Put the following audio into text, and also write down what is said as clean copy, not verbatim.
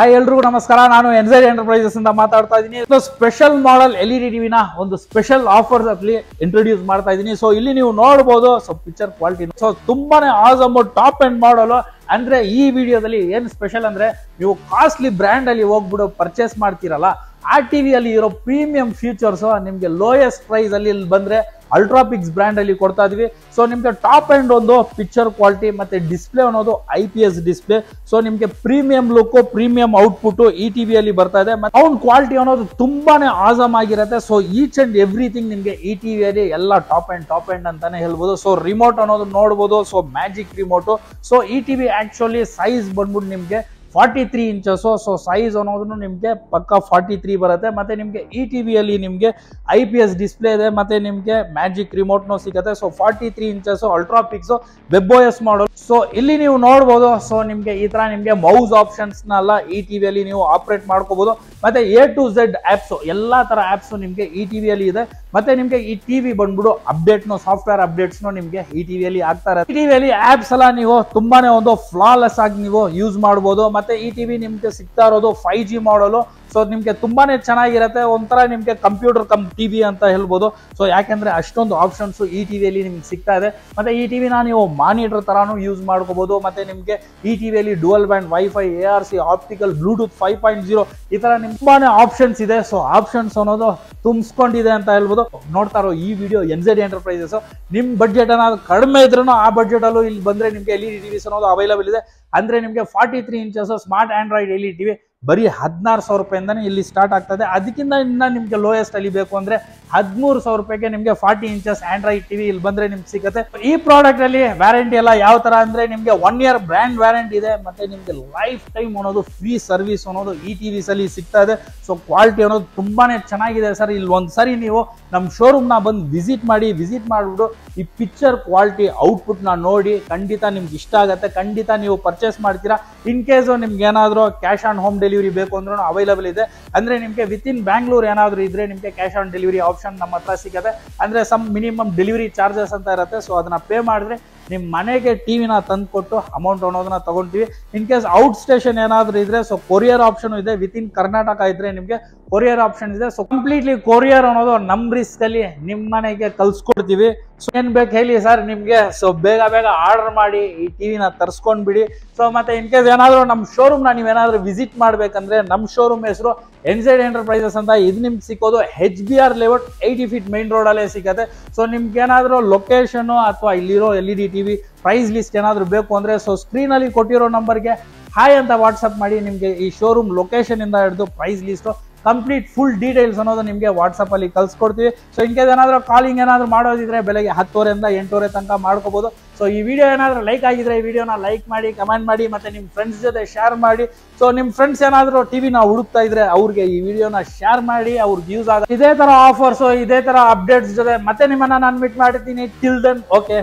Hi ಎಲ್ರಿಗೂ ನಮಸ್ಕಾರ. ನಾನು ಎನ್ಜೆಡ್ ಎಂಟರ್ಪ್ರೈಸಸ್ ಇಂದ ಮಾತಾಡ್ತಾ ಇದ್ದೀನಿ. ಸ್ಪೆಷಲ್ ಮಾಡೆಲ್ LED ಟಿವಿನ ಒಂದು ಸ್ಪೆಷಲ್ ಆಫರ್ಸ್ ಅಲ್ಲಿ ಇಂಟ್ರೊಡ್ಯೂಸ್ ಮಾಡ್ತಾ ಇದ್ದೀನಿ. ಸೊ ಇಲ್ಲಿ ನೀವು ನೋಡಬಹುದು ಪಿಕ್ಚರ್ ಕ್ವಾಲಿಟಿ ತುಂಬಾನೇ ಆಸಮ್ ಟಾಪ್ ಎಂಡ್ ಮಾಡಲ್. ಅಂದ್ರೆ ಈ ವಿಡಿಯೋದಲ್ಲಿ ಏನ್ ಸ್ಪೆಷಲ್ ಅಂದ್ರೆ ನೀವು ಕಾಸ್ಟ್ಲಿ ಬ್ರ್ಯಾಂಡ್ ಅಲ್ಲಿ ಹೋಗ್ಬಿಟ್ಟು ಪರ್ಚೇಸ್ ಮಾಡ್ತೀರಲ್ಲ, ಆ ಟಿವಿಯಲ್ಲಿ ಇರೋ ಪ್ರೀಮಿಯಂ ಫೀಚರ್ಸ್ ನಿಮ್ಗೆ ಲೋಯೆಸ್ಟ್ ಪ್ರೈಸ್ ಅಲ್ಲಿ ಇಲ್ಲಿ ಬಂದ್ರೆ ಅಲ್ಟ್ರಾಪಿಕ್ಸ್ ಬ್ರ್ಯಾಂಡ್ ಅಲ್ಲಿ ಕೊಡ್ತಾ ಇದೀವಿ. ಸೊ ನಿಮ್ಗೆ ಟಾಪ್ ಎಂಡ್ ಒಂದು ಪಿಕ್ಚರ್ ಕ್ವಾಲಿಟಿ ಮತ್ತೆ ಡಿಸ್ಪ್ಲೇ ಅನ್ನೋದು IPS ಡಿಸ್ಪ್ಲೇ. ಸೊ ನಿಮ್ಗೆ ಪ್ರೀಮಿಯಂ ಲುಕ್, ಪ್ರೀಮಿಯಂ ಔಟ್ಪುಟ್ ಈ ಟಿವಿಯಲ್ಲಿ ಬರ್ತಾ ಇದೆ. ಸೌಂಡ್ ಕ್ವಾಲಿಟಿ ಅನ್ನೋದು ತುಂಬಾನೇ ಆಸಮ್ ಆಗಿರುತ್ತೆ. ಸೊ ಈಚ್ ಅಂಡ್ ಎವ್ರಿಥಿಂಗ್ ನಿಮ್ಗೆ ಈ ಟಿವಿಯಲ್ಲಿ ಎಲ್ಲ ಟಾಪ್ ಎಂಡ್ ಅಂತಾನೆ ಹೇಳ್ಬೋದು. ಸೊ ರಿಮೋಟ್ ಅನ್ನೋದು ನೋಡಬಹುದು. So magic remote. ಸೊ ಈ ಟಿವಿ ಆಕ್ಚುಲಿ ಸೈಜ್ ಬಂದ್ಬಿಟ್ಟು ನಿಮ್ಗೆ 43 ಇಂಚಸ್. ಸೊ ಸೈಜ್ ಅನ್ನೋದು ನಿಮ್ಗೆ ಪಕ್ಕ 43 ಬರುತ್ತೆ. ಮತ್ತೆ ನಿಮ್ಗೆ ಈ ಟಿವಿಯಲ್ಲಿ ನಿಮ್ಗೆ IPS ಡಿಸ್ಪ್ಲೇ ಇದೆ, ಮತ್ತೆ ನಿಮ್ಗೆ ಮ್ಯಾಜಿಕ್ ರಿಮೋಟ್ ನೋ ಸಿಗುತ್ತೆ. ಸೊ 43 ಇಂಚಸ್ ಅಲ್ಟ್ರಾಪಿಕ್ಸ್ WebOS ಮಾಡಲ್. ಸೊ ಇಲ್ಲಿ ನೀವು ನೋಡಬಹುದು. ಸೊ ನಿಮ್ಗೆ ಈ ತರ ನಿಮ್ಗೆ ಮೌಸ್ ಆಪ್ಷನ್ಸ್ ನೆಲ್ಲ ಈ ಟಿವಿಯಲ್ಲಿ ನೀವು ಆಪರೇಟ್ ಮಾಡ್ಕೋಬಹುದು. ಮತ್ತೆ A to Z ಆಪ್ಸ್, ಎಲ್ಲಾ ತರ ಆಪ್ಸ್ ನಿಮ್ಗೆ ಈ ಟಿವಿಯಲ್ಲಿ ಇದೆ. ಮತ್ತೆ ನಿಮ್ಗೆ ಈ ಟಿವಿ ಬಂದ್ಬಿಡು ಅಪ್ಡೇಟ್ ಸಾಫ್ಟ್ವೇರ್ ಅಪ್ಡೇಟ್ಸ್ ನಿಮ್ಗೆ ಈ ಟಿವಿಯಲ್ಲಿ ಆಗ್ತಾ ಇರುತ್ತೆ. ಈ ಟಿವಿಯಲ್ಲಿ ಆಪ್ಸ್ ಎಲ್ಲ ನೀವು ತುಂಬಾನೇ ಒಂದು ಫ್ಲಾಲೆಸ್ ಆಗಿ ನೀವು ಯೂಸ್ ಮಾಡಬಹುದು. ಮತ್ತೆ ಈ ಟಿವಿ ನಿಮ್ಗೆ ಸಿಗ್ತಾ ಇರೋದು 5G ಮಾಡಲು. ಸೊ ನಿಮ್ಗೆ ತುಂಬಾನೇ ಚೆನ್ನಾಗಿರುತ್ತೆ. ಒಂಥರ ನಿಮ್ಗೆ ಕಂಪ್ಯೂಟರ್ ಕಮ್ ಟಿವಿ ಅಂತ ಹೇಳ್ಬೋದು. ಸೊ ಯಾಕೆಂದ್ರೆ ಅಷ್ಟೊಂದು ಆಪ್ಷನ್ಸ್ ಈ ಟಿವಿಯಲ್ಲಿ ನಿಮ್ಗೆ ಸಿಗ್ತಾ ಇದೆ. ಮತ್ತೆ ಈ ಟಿವಿನ ನೀವು ಮಾನಿಟರ್ ತರಾನು ಯೂಸ್ ಮಾಡ್ಕೋಬಹುದು. ಮತ್ತೆ ನಿಮ್ಗೆ ಈ ಟಿವಿಯಲ್ಲಿ dual band wifi, ARC, optical, Bluetooth 5.0 ಈ ತರ ತುಂಬಾನೇ ಆಪ್ಷನ್ಸ್ ಇದೆ. ಸೊ ಆಪ್ಷನ್ಸ್ ಅನ್ನೋದು ತುಂಬಿಸ್ಕೊಂಡಿದೆ ಅಂತ ಹೇಳ್ಬೋದು. ನೋಡ್ತಾ ಇರೋ ಈ ವಿಡಿಯೋ ಎನ್ಜೆಡ್ ಎಂಟರ್ಪ್ರೈಸಸ್. ನಿಮ್ ಬಡ್ಜೆಟ್ ಏನಾದ್ರು ಕಡಿಮೆ ಇದ್ರೂ ಆ ಬಡ್ಜೆಟ್ ಅಲ್ಲೂ ಇಲ್ಲಿ ಬಂದ್ರೆ ನಿಮ್ಗೆ LED ಟಿವಿಸ್ ಅನ್ನೋದು ಅವೈಲೇಬಲ್ ಇದೆ. ಅಂದ್ರೆ ನಿಮ್ಗೆ 43 inches smart Android LED TV ಬರೀ 16,000 ರೂಪಾಯಿಂದಾನೆ ಇಲ್ಲಿ ಸ್ಟಾರ್ಟ್ ಆಗ್ತದೆ. ಅದಕ್ಕಿಂತ ಇನ್ನ ನಿಮ್ಗೆ ಲೋಯೆಸ್ಟ್ ಅಲ್ಲಿ ಬೇಕು ಅಂದ್ರೆ 13,000 ರೂಪಾಯಿಗೆ ನಿಮ್ಗೆ 40 ಇಂಚಸ್ ಆಂಡ್ರಾಯ್ಡ್ ಟಿವಿ ಇಲ್ಲಿ ಬಂದ್ರೆ ನಿಮ್ಗೆ ಸಿಗುತ್ತೆ. ಈ ಪ್ರಾಡಕ್ಟ್ ಅಲ್ಲಿ ವ್ಯಾರಂಟಿ ಎಲ್ಲ ಯಾವ ತರ ಅಂದ್ರೆ ನಿಮ್ಗೆ 1 year ಬ್ರ್ಯಾಂಡ್ ವ್ಯಾರಂಟಿ ಇದೆ. ಮತ್ತೆ ನಿಮ್ಗೆ ಲೈಫ್ ಟೈಮ್ ಅನ್ನೋದು ಫ್ರೀ ಸರ್ವಿಸ್ ಅನ್ನೋದು ಈ ಟಿವಿಸ್ ಅಲ್ಲಿ ಸಿಗ್ತಾ ಇದೆ. ಸೊ ಕ್ವಾಲಿಟಿ ಅನ್ನೋದು ತುಂಬಾನೇ ಚೆನ್ನಾಗಿದೆ ಸರ್. ಇಲ್ಲಿ ಒಂದ್ಸರಿ ನೀವು ನಮ್ ಶೋರೂಮ್ ನ ಬಂದು ವಿಸಿಟ್ ಮಾಡ್ಬಿಟ್ಟು ಈ ಪಿಕ್ಚರ್ ಕ್ವಾಲಿಟಿ ಔಟ್ಪುಟ್ ನ ನೋಡಿ ಖಂಡಿತ ನಿಮ್ಗೆ ಇಷ್ಟ ಆಗುತ್ತೆ. ಖಂಡಿತ ನೀವು ಪರ್ಚೇಸ್ ಮಾಡ್ತೀರಾ. ಇನ್ ಕೇಸ್ ನಿಮ್ಗೆ ಏನಾದ್ರು ಕ್ಯಾಶ್ ಆನ್ ಹೋಮ್ ಡೆಲಿವರಿ ಬೇಕು ಅಂದ್ರೂ ಅವೈಲೇಬಲ್ ಇದೆ. ಅಂದ್ರೆ ನಿಮ್ಗೆ ವಿತ್ ಇನ್ ಬ್ಯಾಂಗ್ಳೂರ್ ಏನಾದ್ರು ಇದ್ರೆ ನಿಮ್ಗೆ ಕ್ಯಾಶ್ ಆನ್ ಡೆಲಿವರಿ ಆಪ್ಷನ್ ನಮ್ಮ ಹತ್ರ ಸಿಗುತ್ತೆ. ಅಂದ್ರೆ ಸಮ್ ಮಿನಿಮಮ್ ಡೆಲಿವರಿ ಚಾರ್ಜಸ್ ಅಂತ ಇರುತ್ತೆ. ಸೊ ಅದನ್ನ ಪೇ ಮಾಡಿದ್ರೆ ನಿಮ್ ಮನೆಗೆ ಟಿವಿನ ತಂದು ಕೊಟ್ಟು ಅಮೌಂಟ್ ಅನ್ನೋದನ್ನ ತಗೊಂತೀವಿ. ಇನ್ ಕೇಸ್ ಔಟ್ ಸ್ಟೇಷನ್ ಏನಾದ್ರು ಇದ್ರೆ ಸೊ ಕೊರಿಯರ್ ಆಪ್ಷನ್ ಇದೆ. ವಿತ್ ಇನ್ ಕರ್ನಾಟಕ ಇದ್ರೆ ನಿಮ್ಗೆ ಕೊರಿಯರ್ ಆಪ್ಷನ್ ಇದೆ. ಸೊ ಕಂಪ್ಲೀಟ್ಲಿ ಕೊರಿಯರ್ ಅನ್ನೋದು ನಮ್ ರಿಸ್ಕ್ ಅಲ್ಲಿ ನಿಮ್ ಮನೆಗೆ ಕಲ್ಸ್ಕೊಡ್ತೀವಿ. ಸೊ ಏನ್ ಬೇಕು ಹೇಳಿ ಸರ್ ನಿಮ್ಗೆ. ಸೊ ಬೇಗ ಆರ್ಡರ್ ಮಾಡಿ ಈ ಟಿವಿನ ತರ್ಸ್ಕೊಂಡ್ ಬಿಡಿ. ಸೊ ಮತ್ತೆ ಇನ್ ಕೇಸ್ ಏನಾದ್ರು ನಮ್ ಶೋರೂಮ್ ನ ನೀವೇನಾದ್ರೂ ವಿಸಿಟ್ ಮಾಡ್ಬೇಕಂದ್ರೆ ನಮ್ ಶೋರೂಮ್ ಹೆಸರು ಎನ್ಜೆಡ್ ಎಂಟರ್ಪ್ರೈಸಸ್ ಅಂತ. ಇದು ನಿಮ್ಗೆ ಸಿಕ್ಕೋದು HBR layout 80 feet main road ಅಲ್ಲೇ ಸಿಗುತ್ತೆ. ಸೊ ನಿಮ್ಗೆ ಏನಾದ್ರು ಲೊಕೇಶನ್ ಅಥವಾ ಇಲ್ಲಿರೋ LED ಟಿವಿ ಪ್ರೈಸ್ ಲಿಸ್ಟ್ ಏನಾದ್ರು ಬೇಕು ಅಂದ್ರೆ ಸೊ ಸ್ಕ್ರೀನ್ ಅಲ್ಲಿ ಕೊಟ್ಟಿರೋ ನಂಬರ್ಗೆ ಹಾಯ್ ಅಂತ ವಾಟ್ಸ್ಆಪ್ ಮಾಡಿ ನಿಮ್ಗೆ ಈ ಶೋರೂಮ್ ಲೊಕೇಶನ್ ಇಂದ ಹಿಡಿದು price list complete full details ಅನ್ನೋದು ನಿಮ್ಗೆ ವಾಟ್ಸ್ಆಪ್ ಅಲ್ಲಿ ಕಳ್ಸಿಕೊಡ್ತೀವಿ. ಸೊ ಇನ್ ಕೇಸ್ ಏನಾದ್ರು ಕಾಲಿಂಗ್ ಏನಾದ್ರು ಮಾಡೋದಿದ್ರೆ ಬೆಳಗ್ಗೆ 10:30 ಇಂದ 8:30 ತನಕ ಮಾಡ್ಕೋಬಹುದು. ಸೊ ಈ ವಿಡಿಯೋ ಏನಾದ್ರು ಲೈಕ್ ಆಗಿದ್ರೆ ಈ ವಿಡಿಯೋನ ಲೈಕ್ ಮಾಡಿ, ಕಮೆಂಟ್ ಮಾಡಿ, ಮತ್ತೆ ನಿಮ್ ಫ್ರೆಂಡ್ಸ್ ಜೊತೆ ಶೇರ್ ಮಾಡಿ. ಸೊ ನಿಮ್ ಫ್ರೆಂಡ್ಸ್ ಏನಾದ್ರು ಟಿವಿನ ಹುಡುಕ್ತಾ ಇದ್ರೆ ಅವ್ರಿಗೆ ಈ ವಿಡಿಯೋನ ಶೇರ್ ಮಾಡಿ, ಅವ್ರಿಗೆ ಯೂಸ್ ಆಗ. ಇದೇ ತರ ಆಫರ್ಸ್, ಇದೇ ತರ ಅಪ್ಡೇಟ್ಸ್ ಜೊತೆ ಮತ್ತೆ ನಿಮ್ಮನ್ನ ನಾನು ಮೀಟ್ ಮಾಡ್ತೀನಿ. Till then okay.